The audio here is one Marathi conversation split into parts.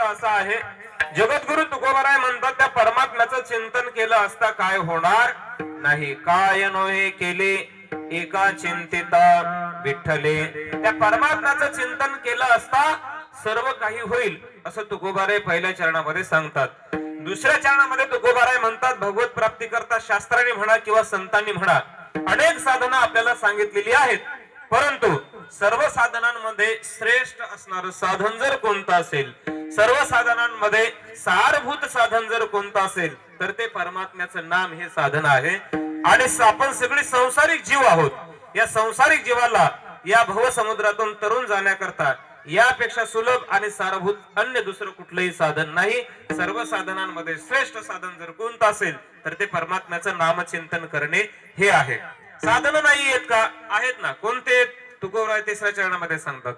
असा आहे, जगद्गुरु तुकोबाराय म्हणतात त्या परमात्म्याचं चिंतन केलं असता काय होणार नाही. काय नोहे केले एका चिंतिता विठ्ठले. त्या परमात्म्याचं चिंतन केलं असता सर्व काही होईल असं तुकोबाराय पहिल्या चरणामध्ये सांगतात. दुसऱ्या चरणामध्ये तुकोबाराय म्हणतात भगवत प्राप्ती करता शास्त्राने म्हणा किंवा संतांनी म्हणा अनेक साधना आपल्याला सांगितलेली आहेत, परंतु सर्व साधनांमध्ये श्रेष्ठ असणारं साधन जर कोणतं असेल, सर्व साधनांमध्ये सारभूत साधन जर कोणतं असेल तर ते परमात्म्याचं नाम हे साधन आहे. आणि आपण सगळे संसारिक जीव आहोत. या संसारिक जीवाला या भवसमुद्रातून तरुण जाण्याकरता यापेक्षा सुलभ आणि सारभूत अन्य दुसरं कुठलंही साधन नाही. सर्व साधनांमध्ये श्रेष्ठ साधन जर कोणतं असेल तर ते परमात्म्याचं नामचिंतन करणे हे आहे. साधन नाही आहेत का? आहेत ना. कोणते? तुकोबाराय तिसऱ्या चरणामध्ये सांगतात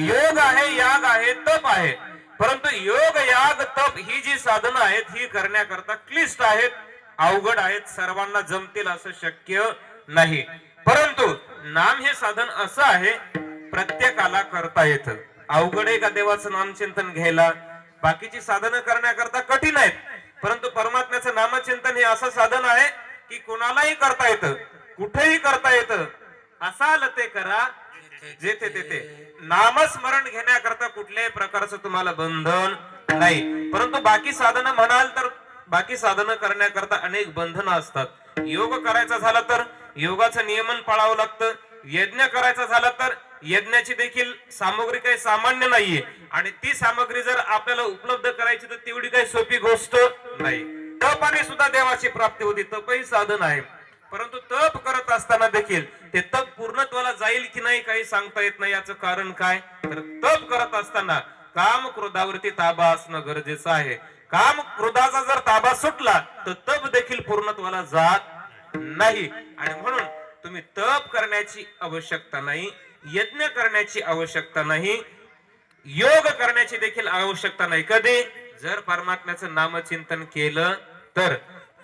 योग आहे, याग आहे, तप आहे. परंतु योग, याग, तप ही जी साधनं आहेत ही करण्याकरता क्लिष्ट आहेत, अवघड आहेत, सर्वांना जमतील असं शक्य नाही. परंतु नाम हे साधन असं आहे प्रत्येकाला करता येतं. अवघड आहे का देवाचं नामचिंतन घ्यायला? बाकीची साधनं करण्याकरता कठीण आहेत, परंतु परमात्म्याचं नामचिंतन हे असं साधन आहे की कोणालाही करता येतं, कुठेही करता येतं. असाल ते करा जेथे तेथे. नामस्मरण घेण्याकरता कुठल्याही प्रकारचं तुम्हाला बंधन नाही. परंतु बाकी साधनं म्हणाल तर बाकी साधनं करण्याकरता अनेक बंधनं असतात. योग करायचा झाला तर योगाचं नियमन पाळावं लागतं. यज्ञ करायचा झाला तर यज्ञाची देखील सामग्री काही सामान्य नाहीये, आणि ती सामग्री जर आपल्याला उपलब्ध करायची तर तेवढी काही सोपी गोष्ट नाही. तपाने सुद्धा देवाची प्राप्ती होती, तपही साधन आहे. परंतु तप करत असताना देखील ते तप पूर्णत्वाला जाईल की नाही काही सांगता येत नाही. याचं कारण काय? तर तप करत असताना काम क्रोधावरती ताबा असणं गरजेचं आहे. काम क्रोधाचा जर ताबा सुटला तर तप देखील पूर्णत्वाला जात नाही. आणि म्हणून तुम्ही तप करण्याची आवश्यकता नाही, यज्ञ करण्याची आवश्यकता नाही, योग करण्याची देखील आवश्यकता नाही. कधी? जर परमात्म्याचं नामचिंतन केलं तर.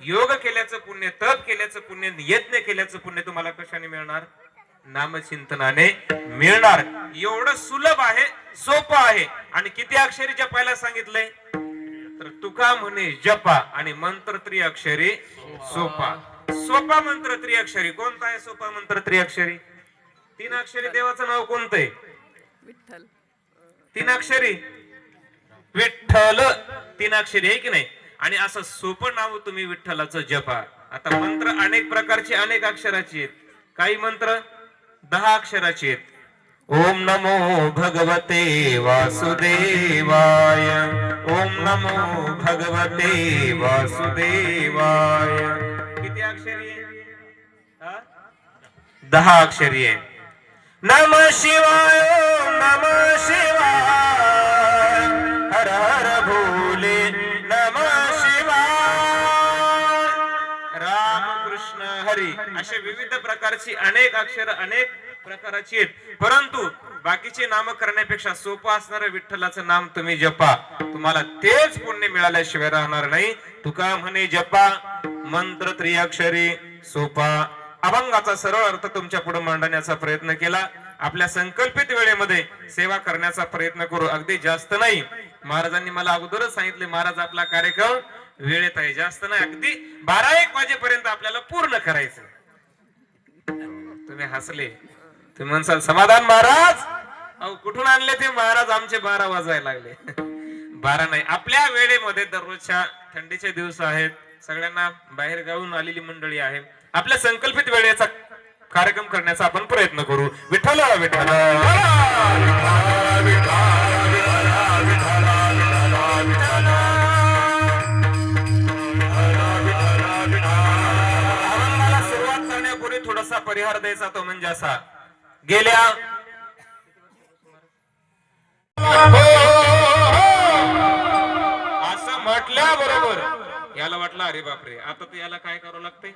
योग केल्याचं पुण्य, तप केल्याचं पुण्य, यज्ञ केल्याचं पुण्य तुम्हाला कशाने मिळणार? नामचिंतनाने मिळणार. एवढं सुलभ आहे, सोपं आहे. आणि किती अक्षरी जपायला सांगितलंय? तर तुका म्हणे जपा आणि मंत्र त्रिअक्षरी सोपा. सोपा मंत्र त्रिअक्षरी. कोणता आहे सोपा मंत्र त्रिअक्षरी? 3 अक्षरी देवाचं नाव कोणतं आहे? विठ्ठल. 3 अक्षरी विठ्ठल. 3 अक्षरी आहे की नाही? आणि असं सोपं नाव तुम्ही विठ्ठलाचं जपा. आता मंत्र अनेक प्रकारचे, अनेक अक्षराचे आहेत. काही मंत्र 10 अक्षराचे आहेत. ओम नमो भगवते वासुदेवाय, ओम नमो भगवते वासुदेवाय. किती अक्षरी आहे? 10 अक्षरी आहे. नमः शिवाय, ओम नमः शिवाय, हर हर भोले नमः शिवाय, राम कृष्ण हरी. असे विविध प्रकारची अनेक अक्षर, अनेक प्रकाराची आहेत. परंतु बाकीचे नाम करण्यापेक्षा सोपं असणारं विठ्ठलाचं नाम तुम्ही जपा. तुम्हाला तेच पुण्य मिळाल्याशिवाय राहणार नाही. तुका म्हणे जपा मंत्र त्रिअक्षरी सोपा. अभंगाचा सरळ अर्थ तुमच्या पुढे मांडण्याचा प्रयत्न केला. आपल्या संकल्पित वेळेमध्ये सेवा करण्याचा प्रयत्न करू. अगदी जास्त नाही. महाराजांनी मला अगोदरच सांगितले महाराज आपला कार्यक्रम वेळेत आहे, जास्त नाही. अगदी 12-1 वाजेपर्यंत आपल्याला पूर्ण करायचं. तुम्ही हसले. तुम्ही म्हणसाल समाधान महाराज अहो कुठून आणले ते महाराज? आमचे 12 वाजायला लागले. 12 नाही. आपल्या वेळेमध्ये दररोजच्या थंडीचे दिवस आहेत, सगळ्यांना बाहेर गावून आलेली मंडळी आहे. आपल्या संकल्पित वेळेचा कार्यक्रम करण्याचा आपण प्रयत्न करू. विठ्ठल विठ्ठल सुरुवात करण्यापूर्वी थोडासा परिहार द्यायचा, तो म्हणजे असा. गेल्या असं म्हटल्याबरोबर याला वाटलं अरे बापरे आता तर याला काय करावं लागते?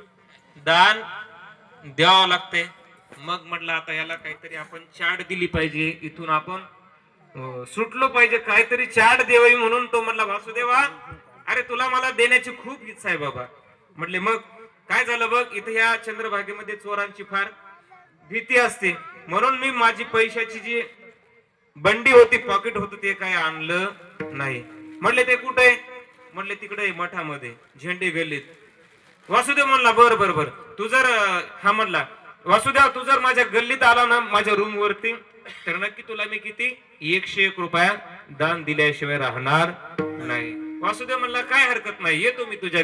दान द्यावं लागते. मग म्हटलं आता याला काहीतरी आपण चाट दिली पाहिजे, इथून आपण सुटलो पाहिजे, काहीतरी चाट देवावी. म्हणून तो म्हटला वासुदेवा अरे तुला मला देण्याची खूप इच्छा आहे बाबा. म्हटले मग काय झालं बघ, इथे या चंद्रभागेमध्ये चोरांची फार भीती असते, म्हणून मी माझी पैशाची जी बंडी होती, पॉकेट होतं, ते काय आणलं नाही. म्हणले ते कुठे? म्हणले तिकडे मठामध्ये झेंडे गल्लीत. वासुदेव म्हणला बर बर बर, तू जर हा म्हणला वासुदेव तू जर माझ्या गल्लीत आला ना माझ्या रूम वरती तर नक्की तुला मी किती 101 रुपया दान दिल्याशिवाय राहणार नाही. वासुदेव म्हणला काय हरकत नाही, येतो मी तुझ्या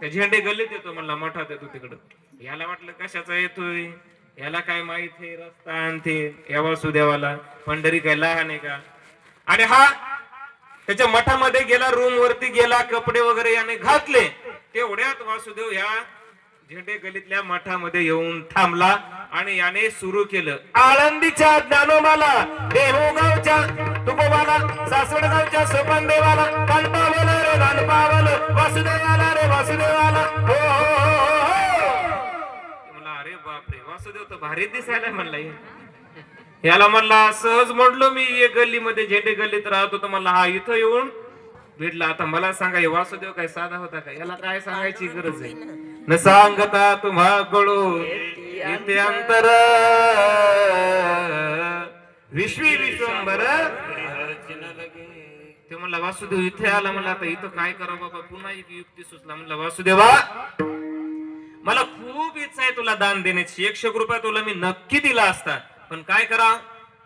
त्या झेंडे गल्लीत येतो. म्हणला मठात येतो तिकडं. याला वाटलं कशाचा येतोय, याला काय माहित आहे रस्ता आणते या वासुदेवाला, पंढरी काय लहान आहे का? आणि हा त्याच्या मठामध्ये गेला, रूम वरती गेला, कपडे वगैरे याने घातले. तेवढ्यात वासुदेव या झेंडे गल्लीतल्या मठामध्ये येऊन थांबला आणि याने सुरू केलं आळंदीच्या ज्ञानोबाला, देहूगावच्या तुकोबाला, सासवडगावच्या सोपान देवाला, कानपावलं रे कानपावलं, वासुदेवाला रे वासुदेवाला, हो हो म्हणला. अरे बापरे, वासुदेव तर भारी दिसायला म्हणला. याला म्हणला सहज म्हणलो मी एक गल्लीमध्ये झेंडे गल्लीत राहतो तर म्हणला हा इथं येऊन भेटला. आता मला सांगा हे वासुदेव काय साधा होता का? याला काय सांगायची गरज आहे? न सांगता तुम्हा कळू इथे अंतर विश्वी विश्वंभर. ते म्हणला वासुदेव इथे आला. म्हणला आता इथं काय करा बाबा? पुन्हा एक युक्ती सुचला. म्हणला वासुदेवा मला खूप इच्छा आहे तुला दान देण्याची, 101 रुपया तुला मी नक्की दिला असता, पण काय करा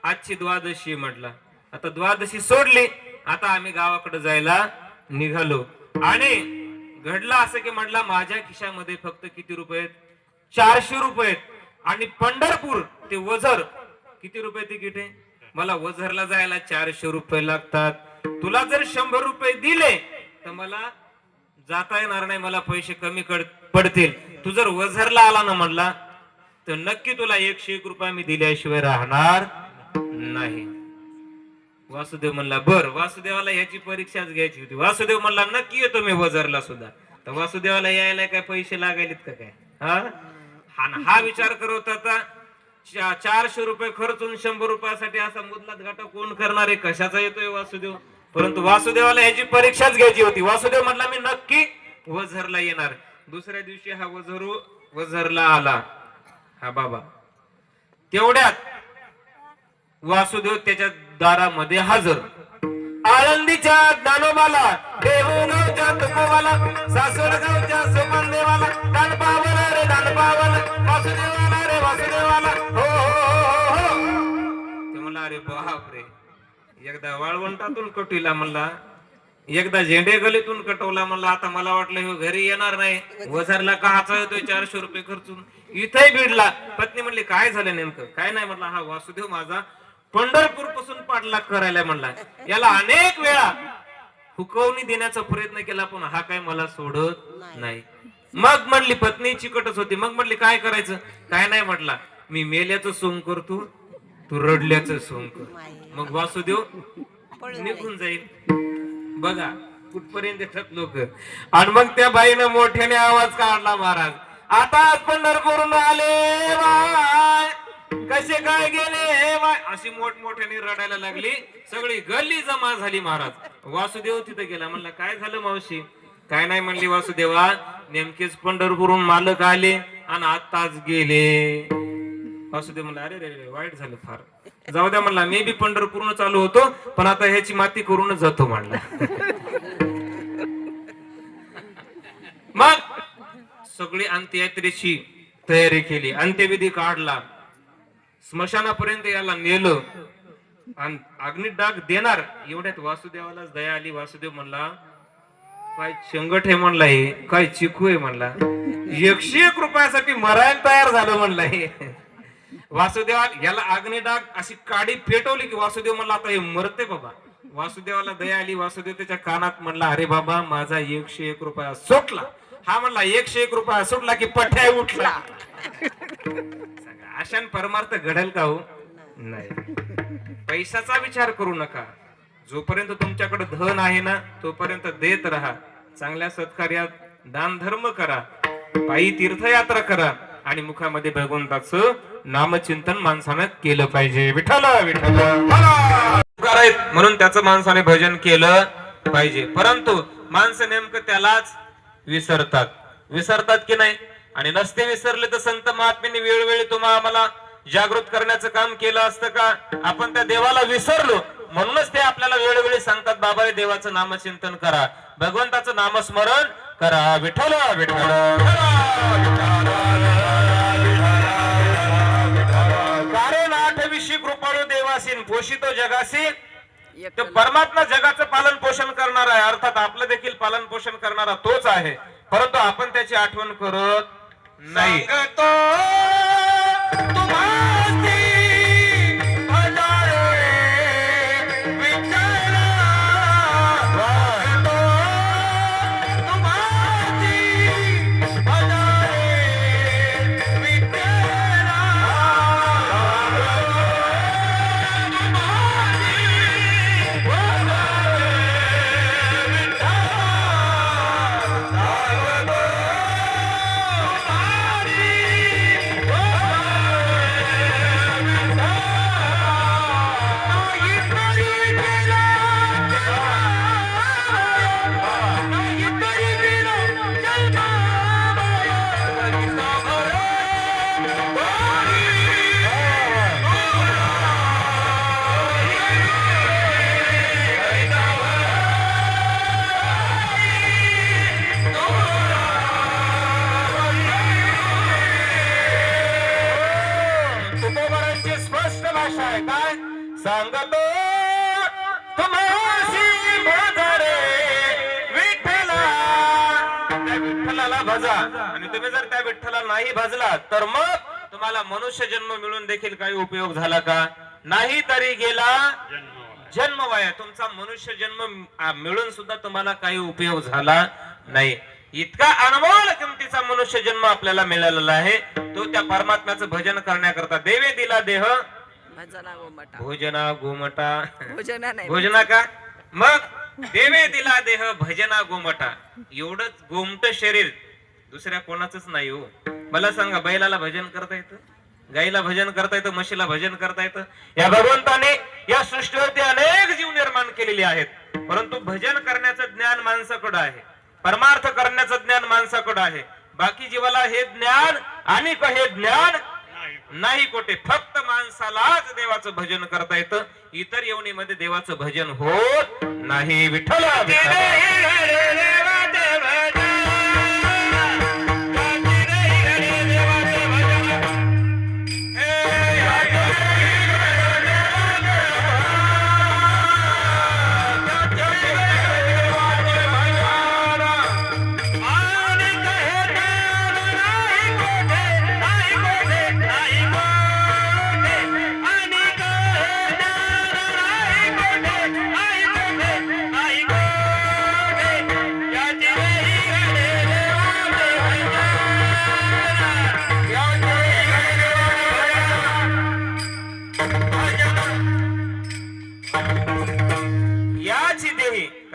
आजची द्वादशी म्हटला. आता द्वादशी सोडली, आता आम्ही गावाकडे जायला निघालो. आणि घडला असं की म्हटला माझ्या खिशामध्ये फक्त किती रुपये? 400 रुपये. आणि पंढरपूर ते वझर किती रुपये तिकीट आहे? मला वझरला जायला 400 रुपये लागतात. तुला जर 100 रुपये दिले तर मला जाता येणार नाही, मला पैसे कमी पडतील. तू जर वझरला आला ना म्हणला तर नक्की तुला 101 रुपये मी दिल्याशिवाय राहणार नाही. वासुदेव म्हणला बर. वासुदेवाला याची परीक्षाच घ्यायची होती. वासुदेव म्हणला नक्की येतो मी वझरला सुद्धा. तर वासुदेवाला यायला काय पैसे लागायलेत का काय? हा विचार करत होता 400 रुपये खर्चून 100 रुपयासाठी असा मुदलात घाटा कोण करणार आहे? कशाचा येतोय वासुदेव? परंतु वासुदेवाला याची परीक्षाच घ्यायची होती. वासुदेव म्हणला मी नक्की वझरला येणार. दुसऱ्या दिवशी हा वझरला आला. हा बाबा तेवढ्यात वासुदेव त्याच्या दारामध्ये हजर. आळंदीच्या ज्ञानोबाला, देहूगावच्या तुकोबाला, सासवडगावच्या सोपान देवाला, कानपावलं रे कानपावलं, वासुदेवाला रे वासुदेवाला, हो हो हो. ते म्हणला अरे बापरे, एकदा वाळवंटातून कटविला म्हणला, एकदा झेंडे गलीतून कटवला म्हणला. आता मला वाटलं हे घरी येणार नाही, वझरला कहाचा येतोय 400 रुपये खर्चून. इथेही भिडला. पत्नी म्हणली काय झालं नेमकं? काय नाही म्हणला हा वासुदेव माझा पंढरपूर पासून पाठलाग करायला म्हणला. याला अनेक वेळा हुकवणी देण्याचा प्रयत्न केला पण हा काय मला सोडत नाही. मग म्हणली पत्नी चिकटच होती. मग म्हणली काय करायचं? काय नाही म्हटला मी मेल्याचं सोंग करतो, तू रडल्याचं सोंग कर. मग वासुदेव निघून जाईल. बघा कुठपर्यंत येतात लोक. आणि मग त्या बाईनं मोठ्याने आवाज काढला महाराज आता पंढरपूरून आले बाय, कसे काय गेले बाय, अशी मोठमोठ्याने रडायला लागली. सगळी गल्ली जमा झाली. महाराज वासुदेव तिथे गेला. म्हणला काय झालं मावशी? काय नाही म्हणली वासुदेवा नेमकेच पंढरपूरून मालक आले आणि आताच गेले. वासुदेव म्हणला अरे रे वाईट झालं फार. जाऊ द्या म्हणला मी बी पंढरपूरनं चालू होतो पण आता ह्याची माती करूनच जातो म्हणला. मग सगळी अंत्ययात्रेची तयारी केली. अंत्यविधी काढला. स्मशानापर्यंत याला नेलं आणि अग्नी डाग देणार एवढ्यात वासुदेवालाच दया आली. वासुदेव म्हणला काय चंगट आहे म्हणला, हे काय चिकू आहे म्हणला, 101 रुपयासाठी मरायला तयार झालं म्हणला. हे वासुदेवा याला अग्नी डाग अशी काडी पेटवली की वासुदेव म्हणला आता हे मरते बाबा. वासुदेवाला दया आली. वासुदेव त्याच्या कानात म्हणला अरे बाबा माझा 101 रुपया सुटला. हा म्हणला 101 रुपया सुटला की पठ्या उठला. अशान परमार्थ घडेल का हो? नाही. पैशाचा विचार करू नका. जोपर्यंत तुमच्याकडे धन आहे ना तोपर्यंत देत राहा. चांगल्या सत्कार्यात दान धर्म करा, पायी तीर्थयात्रा करा आणि मुखामध्ये भगवंताचं नामचिंतन माणसानं केलं पाहिजे. विठ्ठल विठ्ठल म्हणून त्याचं माणसाने भजन केलं पाहिजे. परंतु माणसं नेमकं त्यालाच विसरतात की नाही? आणि नसते विसरले तर संत महात्म्यांनी वेळोवेळी आम्हाला जागृत करण्याचं काम केलं असतं का? आपण त्या देवाला विसरलो म्हणूनच ते आपल्याला वेळोवेळी सांगतात बाबा देवाचं नामचिंतन करा, भगवंताचं नामस्मरण करा. विठ्ठल विठ्ठल कारण आठविशी कृपाळू देवासीन पोषितो जगासी. तो परमात्मा जगाचं पालन पोषण करणार आहे, अर्थात आपलं देखील पालन पोषण करणारा तोच आहे, परंतु आपण त्याची आठवण करत नाही. काय सांगतो तुम्हासी भजरे विठ्ठला. त्या विठ्ठलाला भजा, आणि तुम्ही जर त्या विठ्ठला नाही भजला तर मग तुम्हाला मनुष्य जन्म मिळून देखील काही उपयोग झाला का? नाही तरी गेला जन्म वाया. तुमचा मनुष्य जन्म मिळून सुद्धा तुम्हाला काही उपयोग झाला नाही. इतका अनमोल किमतीचा मनुष्य जन्म आपल्याला मिळालेला आहे, तो त्या परमात्म्याचं भजन करण्याकरता. देवे दिला देह भोजना गोमटा. भोजना का? मग देवे दिला देह भजना गोमटा. एवढंच गोमट शरीर दुसऱ्या कोणाचंच नाही हो. मला सांगा, बैलाला भजन करता येतं, गाईला भजन करता येतं, म्हशीला भजन करता येतं. या भगवंताने या सृष्टीवरती अनेक जीव निर्माण केलेले आहेत, परंतु भजन करण्याचं ज्ञान माणसाकडे आहे, परमार्थ करण्याचं ज्ञान माणसाकडे आहे. बाकी जीवाला हे ज्ञान आणि हे ज्ञान नाही कोठे. फक्त माणसालाच देवाचं भजन करता येतं, इतर येवणीमध्ये देवाचं भजन होत नाही. विठ्ठल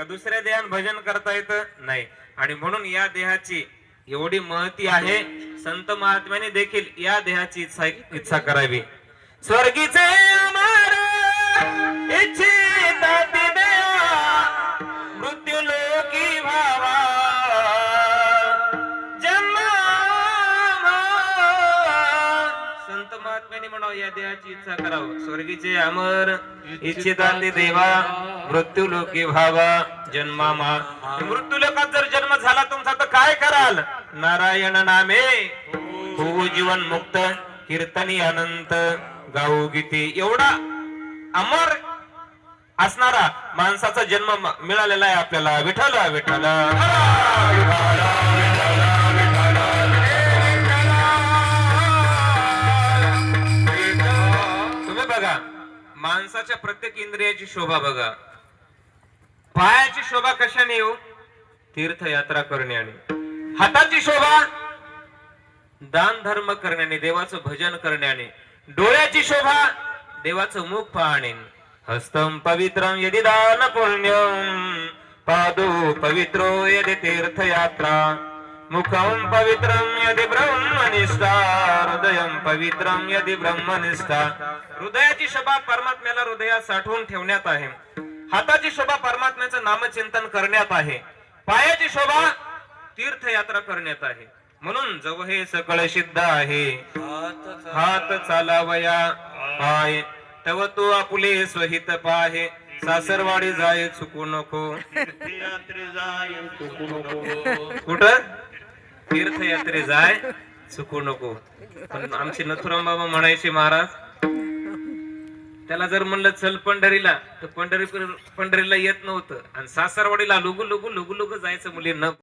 दुसऱ्या देहान भजन करता येत नाही. आणि म्हणून या देहाची एवढी महती आहे, संत महात्म्याने देखील या देहाची इच्छा करावी. स्वर्गीचे अमर इच्छितात देवा मृत्यू लोकी भावा जन्मा. संत महात्म्याने म्हणावं, या देहाची इच्छा करावं. स्वर्गीचे अमर इच्छितात देवा मृत्यू लोकी भावा जन्मामा. मृत्यू लोकात जर जन्म झाला तुमचा तर काय कराल? नारायण नामे होऊ जीवन मुक्त, कीर्तनी अनंत गाऊ गीती. एवढा अमर असणारा माणसाचा जन्म मिळालेला आहे आपल्याला. विठ्ठल विठ्ठल तुम्ही बघा, माणसाच्या प्रत्येक इंद्रियाची शोभा बघा. पायाची शोभा कशाने येऊ? तीर्थयात्रा करण्याने. हाताची शोभा दान धर्म करण्याने, देवाचं भजन करण्याने. डोळ्याची शोभा देवाचं मुख पाहणे. हस्तम पवित्रम यदि दान पुण्यम, पादो पवित्रो यदि तीर्थयात्रा, मुखम पवित्रम यदि ब्रह्मनिष्ठा, हृदयम पवित्रम यदि ब्रह्मनिष्ठा. हृदयाची शोभा परमात्म्याला हृदयात साठवून ठेवण्यात आहे. हाताची शोभा परमात्म्याचं नामचिंतन करण्यात आहे. पायाची शोभा तीर्थयात्रा करण्यात आहे. म्हणून जव हे सकळ सिद्ध आहे, हात चालावया पाय, तव तो आपुले स्वहित पाहे. सासरवाडी जाय चुकू नको. तीर्थयात्रे जाय चुकू नको. कुठं? तीर्थयात्रे जाय चुकू नको. पण आमचे नथुराम बाबा म्हणायचे महाराज, त्याला जर म्हणलं चल पंढरीला तर पंढरीला येत नव्हतं, आणि सासरवाडीला लुगू लुगू लुगू लुगू जायचं मुलींना.